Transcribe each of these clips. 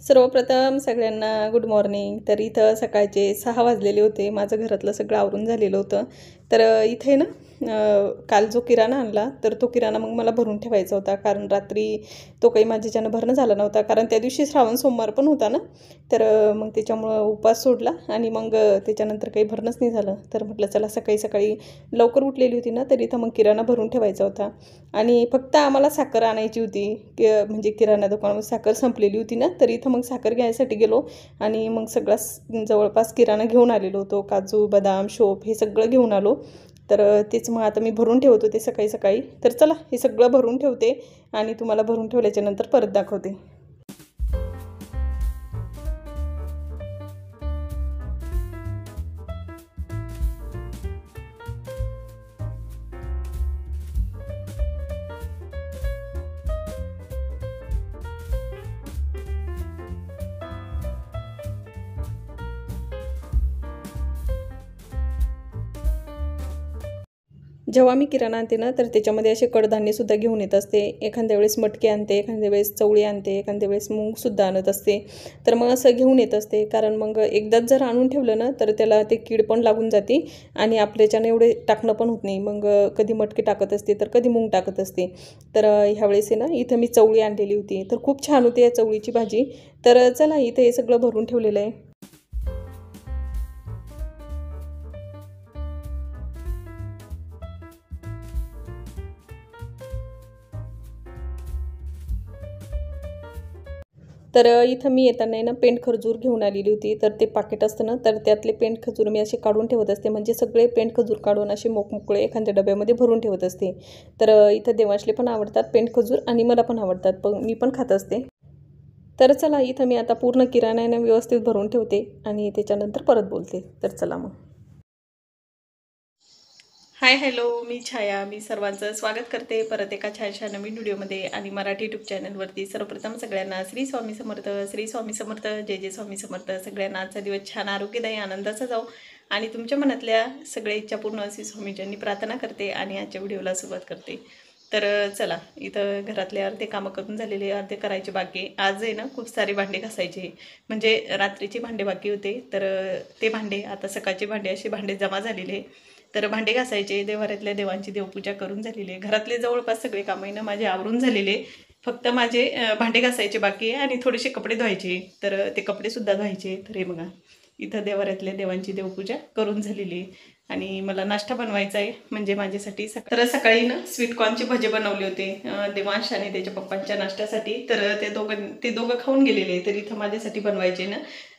सर्वप्रथम सगळ्यांना good morning. तर इथं सकाळचे 6 वाजलेले होते. माझं घरातलं सगळं आवरून झालेलं होतं. तर इथे ना काल जो किराणा आणला तर तो किराणा मग मला भरून ठेवायचा होता, कारण रात्री तो काही माझ्याच्यानं भरणं झाला नव्हता, कारण त्या दिवशी श्रावण सोमवार पण होता ना. तर मग त्याच्यामुळं उपवास सोडला आणि मग त्याच्यानंतर काही भरणंच नाही झालं. तर म्हटलं चला सकाळी सकाळी लवकर उठलेली होती ना, तर इथं मग किराणा भरून ठेवायचा होता. आणि फक्त आम्हाला साखर आणायची होती, म्हणजे किराणा दुकानामध्ये साखर संपलेली होती ना, तर इथं मग साखर घ्यायसाठी गेलो आणि मग सगळा जवळपास किराणा घेऊन आलेलो होतो. काजू बदाम शोप हे सगळं घेऊन आलो. तर तेच मग आता मी भरून ठेवत होते सकाळी सकाळी. तर चला हे सगळं भरून ठेवते आणि तुम्हाला भरून ठेवल्याच्या नंतर परत दाखवते. जेव्हा मी किराणा आणते ना, तर त्याच्यामध्ये असे कडधान्यसुद्धा घेऊन येत असते. एखाद्या वेळेस मटकी आणते, एखाद्या वेळेस चवळी आणते, एखाद्या वेळेस मूगसुद्धा आणत असते. तर मग असं घेऊन येत असते, कारण मग एकदाच जर आणून ठेवलं ना, तर त्याला ते कीड पण लागून जाते आणि आपल्याच्यानं एवढे टाकणं पण होत नाही. मग कधी मटकी टाकत असते, तर कधी मूग टाकत असते. तर ह्यावेळेस आहे ना, इथं मी चवळी आणलेली होती. तर खूप छान होती या चवळीची भाजी. तर चला इथे हे सगळं भरून ठेवलेलं आहे. तर इथं मी येताना आहे ना पेंट खजूर घेऊन आलेली होती. तर ते पाकीट असतं ना, तर त्यातले पेंट खजूर मी असे काढून ठेवत असते. म्हणजे सगळे पेंट खजूर काढून असे मोकमोकळे एखाद्या डब्यामध्ये भरून ठेवत असते. तर इथं देवांशले पण आवडतात पेंट खजूर आणि मला पण आवडतात, पण मी पण खात असते. तर चला इथं मी आता पूर्ण किराण्याने व्यवस्थित भरून ठेवते आणि त्याच्यानंतर परत बोलते. तर चला मग. हाय हॅलो, मी छाया. मी सर्वांचं स्वागत करते परत एका छानशा नवीन व्हिडिओमध्ये आणि मराठी यूट्यूब चॅनलवरती. सर्वप्रथम सगळ्यांना श्री स्वामी समर्थ, श्री स्वामी समर्थ, जय जय स्वामी समर्थ. सगळ्यांना आजचा दिवस छान आरोग्यदायी आनंदाचा जाऊ आणि तुमच्या मनातल्या सगळ्या इच्छा पूर्ण अशी स्वामीजींनी प्रार्थना करते आणि आजच्या व्हिडिओला सुरुवात करते. तर चला इथं घरातले अर्धे कामं करून झालेले, अर्धे करायचे बाकी. आज आहे ना खूप सारे भांडे घासायचे, म्हणजे रात्रीचे भांडे बाकी होते. तर ते भांडे आता सकाळचे भांडे असे भांडे जमा झालेले. तर भांडे घासायचे, देवाऱ्यातल्या देवांची देवपूजा करून झालेली आहे. घरातले जवळपास सगळे कामं माझे आवरून झालेले. फक्त माझे भांडे घासायचे बाकी आहे आणि थोडेसे कपडे धुवायचे. तर ते कपडेसुद्धा धुवायचे. तर हे बघा इथं देवाऱ्यातल्या देवांची देवपूजा करून झालेली आहे आणि मला नाश्ता बनवायचा आहे, म्हणजे माझ्यासाठी. तर सकाळी ना स्वीटकॉर्नचे भजे बनवले होते देवांश आणि त्याच्या पप्पांच्या नाश्त्यासाठी. तर ते दोघं खाऊन गेलेले. तर इथं माझ्यासाठी बनवायचे ना.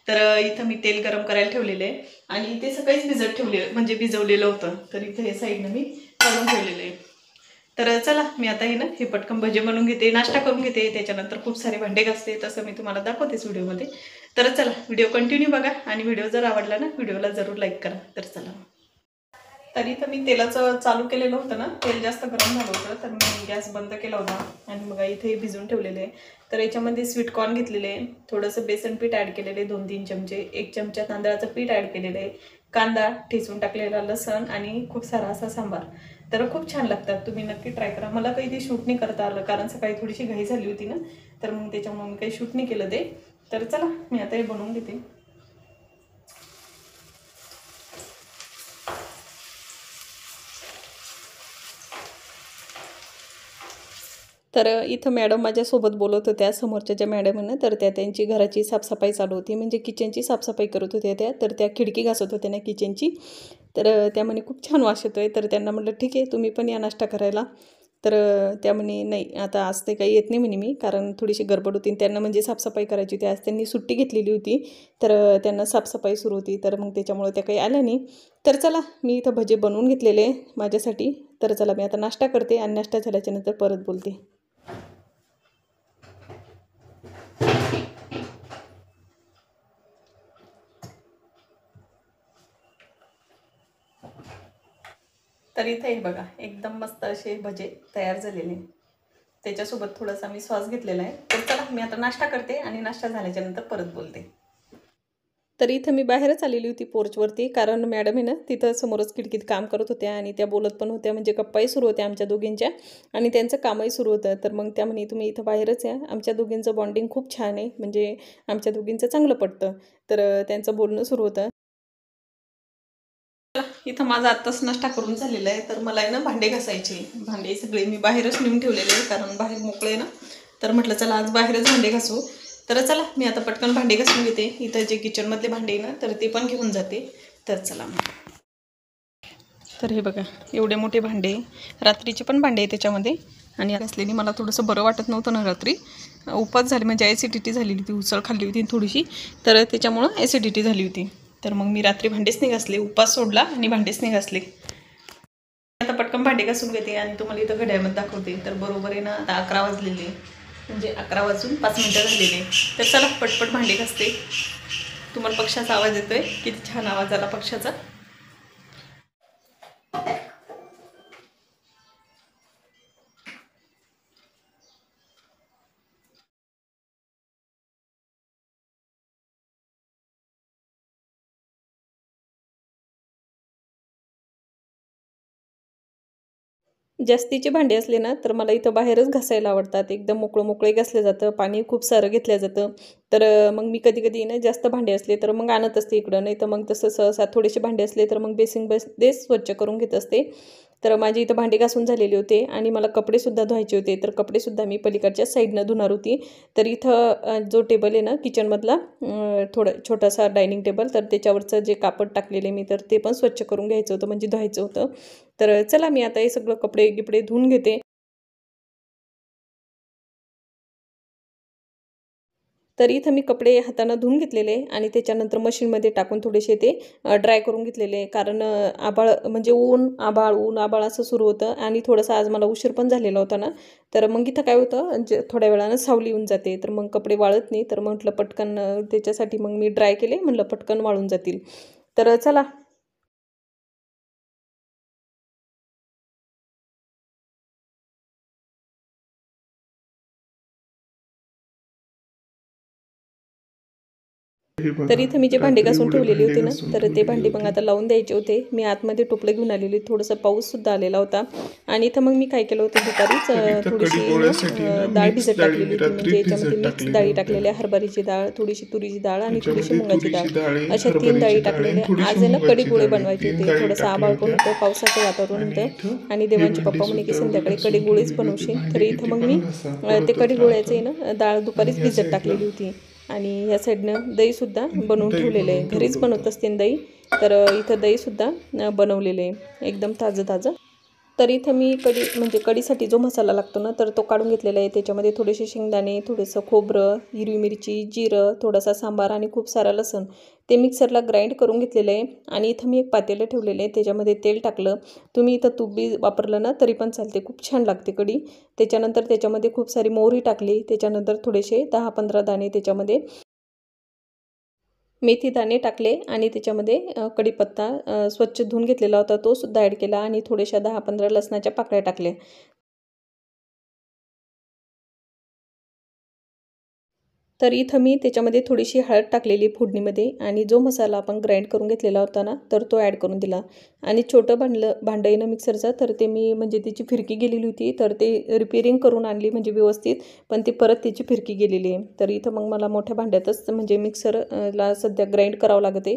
तर इथं मी तेल गरम करायला ठेवलेलं आहे आणि ते सकाळीच भिजत ठेवले, म्हणजे भिजवलेलं होतं. तर इथं हे साईडनं मी काढून ठेवलेलं आहे. तर चला मी आता हे पटकन भजे बनवून घेते, नाश्ता करून घेते, त्याच्यानंतर खूप सारे भांडे घासते. तसं मी तुम्हाला दाखवतेच व्हिडिओमध्ये. तर चला व्हिडिओ कंटिन्यू बघा आणि व्हिडिओ जर आवडला ना, व्हिडिओला जरूर लाईक करा. तर चला. तरी तर मी तेलाचं चालू केलेलं होतं ना, तेल जास्त गरम झालं होतं, तर मी गॅस बंद केला होता आणि मग इथे भिजून ठेवलेले आहे. तर याच्यामध्ये स्वीटकॉर्न घेतलेले आहे, थोडंसं बेसन पीठ ॲड केलेलं आहे 2-3 चमचे, 1 चमचा तांदळाचं पीठ ॲड केलेलं आहे, कांदा ठेचून टाकलेला, लसण आणि खूप सारा असा सांबार. तर खूप छान लागतात, तुम्ही नक्की ट्राय करा. मला काही ते शूट नाही करता आलं, कारण सकाळी थोडीशी घाई झाली होती ना, तर मग त्याच्यामुळे मी काही शूट नाही केलं ते. तर चला मी आता हे बनवून घेते. तर इथं मॅडम माझ्यासोबत बोलत होत्या, समोरच्या ज्या मॅडम आहे ना, तर त्यांची घराची साफसफाई चालू होती, म्हणजे किचनची साफसफाई करत होत्या त्या. तर त्या खिडकी घासत होत्या ना किचनची. तर त्या म्हणे खूप छान वास येतो आहे. तर त्यांना म्हटलं ठीक आहे, तुम्ही पण या नाश्ता करायला. तर त्या म्हणे नाही आता आज ते काही येत नाही म्हणे मी, कारण थोडीशी गडबड होती. त्यांना म्हणजे साफसफाई करायची होती, आज त्यांनी सुट्टी घेतलेली होती. तर त्यांना साफसफाई सुरू होती, तर मग त्याच्यामुळे त्या काही आल्या नाही. तर चला मी इथं भजे बनवून घेतलेले माझ्यासाठी. तर चला मी आता नाश्ता करते आणि नाश्ता झाल्याच्यानंतर परत बोलते. तर इथे बघा एकदम मस्त असे भजे तयार झालेले. त्याच्यासोबत थोडासा मी सॉस घेतलेला आहे. तर चला मी आता नाश्ता करते आणि नाश्ता झाल्याच्यानंतर परत बोलते. तर इथं मी बाहेरच आलेली होती पोर्चवरती, कारण मॅडम आहे ना तिथं समोरच खिडकीत काम करत होत्या आणि त्या बोलत पण होत्या, म्हणजे गप्पाही सुरू होत्या आमच्या दोघींच्या आणि त्यांचं कामही सुरू होतं. तर मग त्या म्हणे तुम्ही इथं बाहेरच या, आमच्या दोघींचं बॉन्डिंग खूप छान आहे, म्हणजे आमच्या दोघींचं चांगलं पडतं. तर त्यांचं बोलणं सुरू होतं. इथं माझा आत्ताच नाश्ता करून झालेला आहे, तर मला आहे ना भांडे घासायचे. भांडे सगळे मी बाहेरच नेऊन ठेवलेले आहे, कारण बाहेर मोकळे ना. तर म्हटलं चला आज बाहेरच भांडे घासू. तर चला मी आता पटकन भांडे घासून घेते. इथं जे किचनमधले भांडे आहे ना, तर ते पण घेऊन जाते. तर चला मग. तर हे बघा एवढे मोठे भांडे, रात्रीचे पण भांडे आहे त्याच्यामध्ये. आणि घासलेली मला थोडंसं बरं वाटत नव्हतं ना रात्री, उपास झाली म्हणजे ॲसिडिटी झालेली होती, उसळ खाल्ली होती थोडीशी, तर त्याच्यामुळं ॲसिडिटी झाली होती. तर मग मी रात्री भांडेच नाही घासले, उपास सोडला आणि भांडेच नाही घासले. आता पटकन भांडे घासून घेते आणि तुम्हाला इथं घड्याळमध्ये दाखवते. तर बरोबर आहे ना आता 11 वाजलेले, म्हणजे 11 वाजून 5 मिनटं झालेले. तर चला पटपट भांडे घासते. तुम्हाला पक्ष्याचा आवाज येतोय, किती छान आवाज आला पक्ष्याचा. जास्तीचे भांडे असले ना तर मला इथं बाहेरच घासायला आवडतात. एकदम मोकळे घासलं जातं, पाणी खूप सारं घेतलं जातं. तर मग मी कधी-कधी ना जास्त भांडे असले तर मग आणत असते इकडं, नाही तर मग तसं सहसा थोडेसे भांडे असले तर मग बेसिंगमध्येच स्वच्छ करून घेत असते. तर माझी इथं भांडे घासून झालेले होते आणि मला कपडेसुद्धा धुवायचे होते. तर कपडेसुद्धा मी पलीकडच्या साईडनं धुणार होती. तर इथं जो टेबल आहे ना किचनमधला, थोडं छोटासा डायनिंग टेबल, तर त्याच्यावरचं जे कापड टाकलेले मी, तर ते पण स्वच्छ करून घ्यायचं होतं, म्हणजे धुवायचं होतं. तर चला मी आता हे सगळं कपडे धुवून घेते. तर इथं मी कपडे हातानं धुवून घेतलेले आणि त्याच्यानंतर मशीनमध्ये टाकून थोडेसे ते ड्राय करून घेतलेले, कारण आभाळ म्हणजे ऊन आभाळ असं सुरू होतं आणि थोडंसं आज मला उशीर पण झालेला होता ना. तर मग इथं काय होतं, जे थोड्या वेळानं सावली येऊन जाते, तर मग कपडे वाळत नाही. तर म्हटलं पटकन त्याच्यासाठी मग मी ड्राय केले, म्हटलं पटकन वाळून जातील. तर चला. तर इथं मी जे भांडे घासून ठेवलेले होते ना, तर ते भांडे मग आता लावून द्यायचे होते. मी आतमध्ये टोपलं घेऊन आलेली, थोडंसं पाऊससुद्धा आलेला होता. आणि इथं मग मी काय केलं होतं, दुपारीच थोडीशी डाळ भिजत टाकलेली होती, म्हणजे याच्यामध्ये मिक्स डाळी टाकलेल्या, हरभऱ्याची डाळ, थोडीशी तुरीची डाळ आणि थोडीशी मुगाची डाळ, अशा 3 डाळी टाकलेल्या. आज आहे ना कढी गोळे बनवायचे होते. थोडंसं आभाळ पण होतं, पावसाचं वातावरण होतं आणि देवांचे पप्पा म्हणे की संध्याकाळी कढी गोळेच बनवशील. तर इथं मग मी ते कढी गोळ्याचं आहे ना डाळ दुपारीच भिजत टाकलेली होती. आणि ह्या साईडनं दहीसुद्धा बनवून ठेवलेलं आहे, घरीच बनवत असते दही. तर इथं दहीसुद्धा बनवलेलं आहे एकदम ताजं ताजं. तर इथं मी म्हणजे कढीसाठी जो मसाला लागतो ना, तर तो काढून घेतलेला आहे. त्याच्यामध्ये थोडेसे शेंगदाणे, थोडंसं खोबरं, हिरवी मिरची, जिरं, थोडासा सांबार आणि खूप सारा लसूण, ते मिक्सरला ग्राइंड करून घेतलेलं आहे. आणि इथं मी एक पातेलं ठेवलेलं आहे, त्याच्यामध्ये तेल टाकलं. तुम्ही इथं तूप बी वापरलं ना तरी पण चालते, खूप छान लागते कढी. त्याच्यानंतर त्याच्यामध्ये खूप सारी मोहरी टाकली, त्याच्यानंतर थोडेसे 10-15 दाणे त्याच्यामध्ये मेथी दाणे टाकले आणि त्याच्यामध्ये कढीपत्ता स्वच्छ धुवून घेतलेला होता, तो सुद्धा ॲड केला आणि थोड्याशा 10-15 लसणाच्या पाकळ्या टाकल्या. तर इथं मी त्याच्यामध्ये थोडीशी हळद टाकलेली फोडणीमध्ये आणि जो मसाला आपण ग्राइंड करून घेतलेला होता ना, तर तो ॲड करून दिला. आणि छोटं भांडं आहे ना मिक्सरचं, तर ते मी म्हणजे त्याची फिरकी गेलेली होती, तर ते रिपेअरिंग करून आणली म्हणजे व्यवस्थित, पण ती परत त्याची फिरकी गेलेली आहे. तर इथं मग मला मोठ्या भांड्यातच म्हणजे मिक्सरला सध्या ग्राइंड करावं लागते.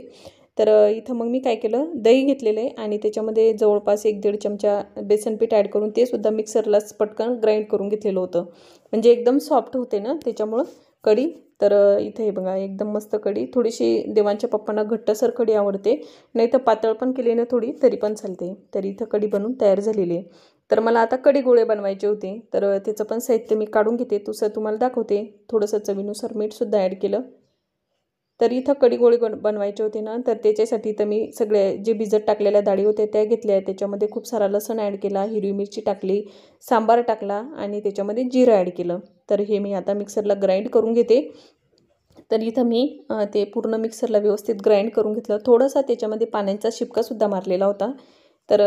तर इथं मग मी काय केलं, दही घेतलेलं आहे आणि त्याच्यामध्ये जवळपास 1-1.5 चमचा बेसन पीठ ॲड करून ते सुद्धा मिक्सरलाच पटकन ग्राइंड करून घेतलेलं होतं, म्हणजे एकदम सॉफ्ट होते ना त्याच्यामुळं कढी. तर इथे हे बघा एकदम मस्त कढी, थोडीशी देवांच्या पप्पांना घट्टसर कढी आवडते, नाही तर पातळ पण केली ना थोडी तरी पण चालते. तर इथं कढी बनवून तयार झालेली आहे. तर मला आता कढी गोळे बनवायचे होते, तर त्याचं पण साहित्य मी काढून घेते, तसं तुम्हाला दाखवते. थोडंसं चवीनुसार मीठसुद्धा ॲड केलं. तर इथं कढी गोळे बनवायचे होते ना, तर त्याच्यासाठी तर मी सगळे जे भिजत टाकलेल्या डाळी होत्या त्या घेतल्या. त्याच्यामध्ये खूप सारा लसूण ॲड केला, हिरवी मिरची टाकली, सांबार टाकला आणि त्याच्यामध्ये जिरं ॲड केलं. तर हे मी आता मिक्सरला ग्राइंड करून घेते. तर इथं मी ते पूर्ण मिक्सरला व्यवस्थित ग्राइंड करून घेतलं. थोडासा त्याच्यामध्ये पाण्याचा शिपकासुद्धा मारलेला होता. तर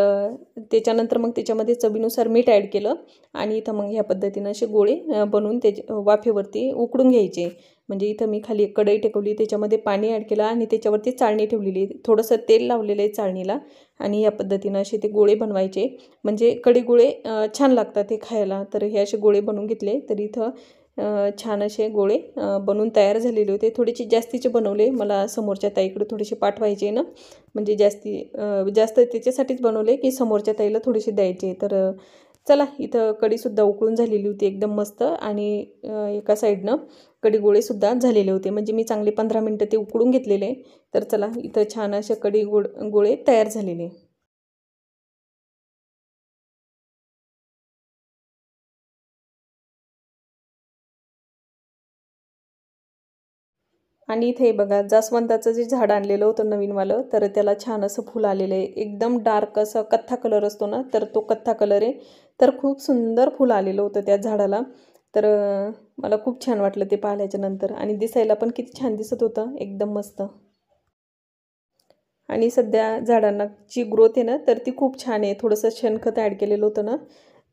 त्याच्यानंतर मग त्याच्यामध्ये चवीनुसार मीठ ॲड केलं आणि इथं मग ह्या पद्धतीनं असे गोळे बनवून वाफेवरती उकडून घ्यायचे। म्हणजे इथं मी खाली एक कढई टेकवली, त्याच्यामध्ये पाणी ॲड केलं आणि त्याच्यावरती चाळणी ठेवलेली, थोडंसं तेल लावलेलं आहे चाळणीला आणि या पद्धतीनं असे ते गोळे बनवायचे। म्हणजे कढी गोळे छान लागतात ते खायला। तर हे असे गोळे बनवून घेतले। तर इथं छान असे गोळे बनवून तयार झालेले होते। थोडेसे जास्तीचे बनवले, मला समोरच्या ताईकडे थोडेसे पाठवायचे ना, म्हणजे जास्त त्याच्यासाठीच बनवले की समोरच्या ताईला थोडेसे द्यायचे। तर चला, इथं कढीसुद्धा उकळून झालेली होती एकदम मस्त आणि एका साईडनं कढी गोळेसुद्धा झालेले होते। म्हणजे मी चांगले 15 मिनटं ते उकळून घेतलेले। तर चला, इथं छान असे गोळे तयार झालेले। आणि इथे बघा, जास्वंदाचं जे झाड आणलेलं होतं नवीनवालं, तर त्याला छान असं फुल आलेलं आहे। एकदम डार्क असं कथ्था कलर असतो ना, तर तो कथ्था कलर आहे। तर खूप सुंदर फुल आलेलं होतं त्या झाडाला। तर मला खूप छान वाटलं ते पाहिल्याच्या नंतर आणि दिसायला पण किती छान दिसत होतं, एकदम मस्त। आणि सध्या झाडांना जी ग्रोथ आहे ना, तर ती खूप छान आहे। थोडंसं शेणखत ॲड केलेलं होतं ना,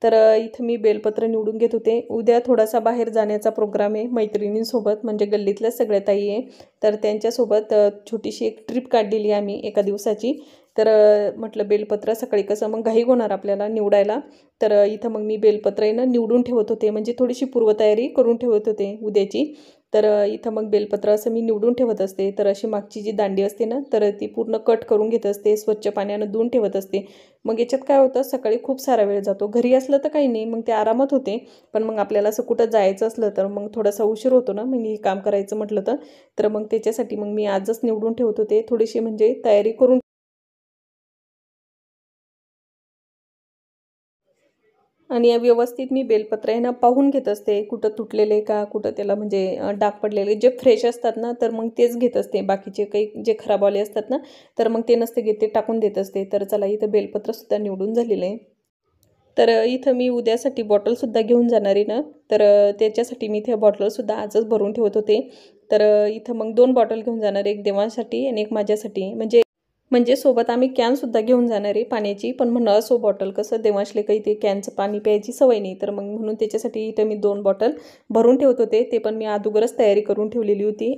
तर इथं मी बेलपत्र निवडून घेत होते। उद्या थोडासा बाहेर जाण्याचा प्रोग्राम आहे मैत्रिणींसोबत, म्हणजे गल्लीतल्या सगळ्या ताई आहे। तर त्यांच्यासोबत छोटीशी एक ट्रिप काढलेली आम्ही एका दिवसाची। तर म्हटलं बेलपत्र सकाळी कसं मग घाई होणार आपल्याला निवडायला। तर इथं मग मी बेलपत्र आहे ना निवडून ठेवत होते, म्हणजे थोडीशी पूर्वतयारी करून ठेवत होते उद्याची। तर इथं मग बेलपत्र असं मी निवडून ठेवत असते। तर अशी मागची जी दांडी असते ना, तर ती पूर्ण कट करून घेत असते, स्वच्छ पाण्यानं धुवून ठेवत असते। मग याच्यात काय होतं, सकाळी खूप सारा वेळ जातो। घरी असलं तर काही नाही, मग ते आरामात होते। पण मग आपल्याला असं कुठं जायचं असलं तर मग थोडासा उशीर होतो ना, मग हे काम करायचं म्हटलं तर मग त्याच्यासाठी मग मी आजच निवडून ठेवत होते, थोडीशी म्हणजे तयारी करून। आणि व्यवस्थित मी बेलपत्र आहे ना पाहून घेत असते, कुठं तुटलेले का, कुठं त्याला म्हणजे डाग पडलेले जे फ्रेश असतात ना, तर मग तेच घेत असते। बाकीचे काही जे खराबवाले असतात ना, तर मग ते नसते घेत, ते टाकून देत असते। तर चला, इथं बेलपत्रसुद्धा निवडून झालेलं आहे। तर इथं मी उद्यासाठी बॉटलसुद्धा घेऊन जाणार आहे ना, तर त्याच्यासाठी मी इथे बॉटलसुद्धा आजच भरून ठेवत होते। तर इथं मग 2 बॉटल घेऊन जाणार, एक देवांसाठी आणि एक माझ्यासाठी। म्हणजे सोबत आम्ही कॅनसुद्धा घेऊन जाणार आहे पाण्याची, पण म्हणलं असो बॉटल कसं देवांशले काही ते कॅनचं पाणी प्यायची सवय नाही, तर मग म्हणून त्याच्यासाठी इथं मी 2 बॉटल भरून ठेवत होते। ते पण मी अगोदरच तयारी करून ठेवलेली होती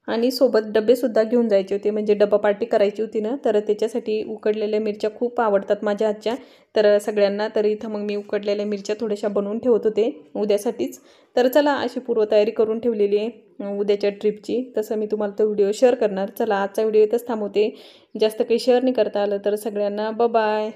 आणि सोबत डब्बेसुद्धा घेऊन जायचे होते, म्हणजे डब्बा पार्टी करायची होती ना, तर त्याच्यासाठी उकडलेल्या मिरच्या खूप आवडतात माझ्या हातच्या, तर सगळ्यांना। तर इथं मग मी उकडलेल्या मिरच्या थोड्याशा बनवून ठेवत होते उद्यासाठीच। तर चला, अशी पूर्वतयारी करून ठेवलेली आहे उद्याच्या ट्रिपची। तसं मी तुम्हाला तो व्हिडिओ शेअर करणार। चला, आजचा व्हिडिओ इथंच थांबवते। जास्त काही शेअर नाही करता आलं तर सगळ्यांना बाय बाय।